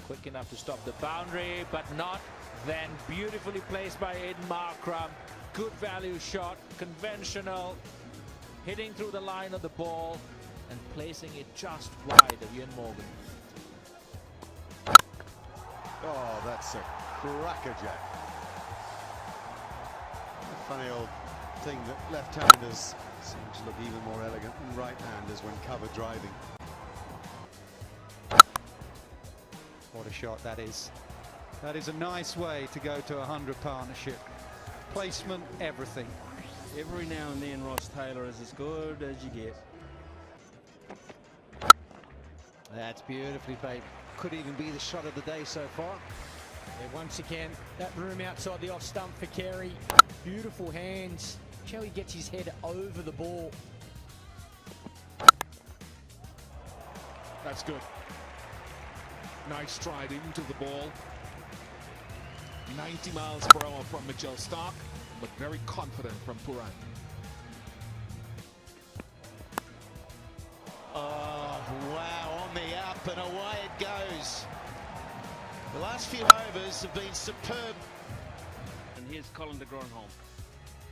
Quick enough to stop the boundary, but not then. Beautifully placed by Aiden Markram. Good value shot, conventional, hitting through the line of the ball and placing it just wide of Ian Morgan. Oh, that's a crackerjack. A funny old thing that left-handers seem to look even more elegant than right-handers when cover driving. What a shot that is. That is a nice way to go to a 100 partnership. Placement, everything. Every now and then Ross Taylor is as good as you get. That's beautifully played. Could even be the shot of the day so far. Yeah, once again, that room outside the off stump for Carey. Beautiful hands. Kelly gets his head over the ball. That's good. Nice stride into the ball. 90 miles per hour from Mitchell Stark, but very confident from Puran. Oh, wow, on the up and away it goes. The last few overs have been superb. And here's Colin de Gronholm.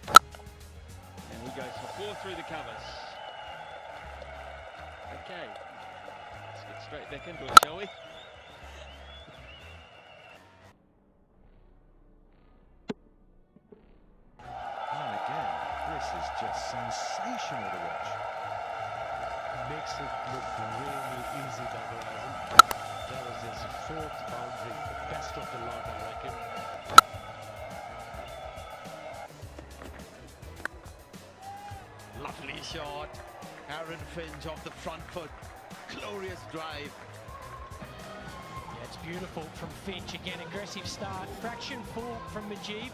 And he goes for 4 through the covers. Okay, let's get straight back into it, shall we? And again, this is just sensational to watch. Makes it look really easy, Babar Azam. That was his 4th boundary, the best of the lot, I reckon. Lovely shot. Aaron Finch off the front foot. Glorious drive. Yeah, it's beautiful from Finch. Again, aggressive start. Fraction full from Mujeeb.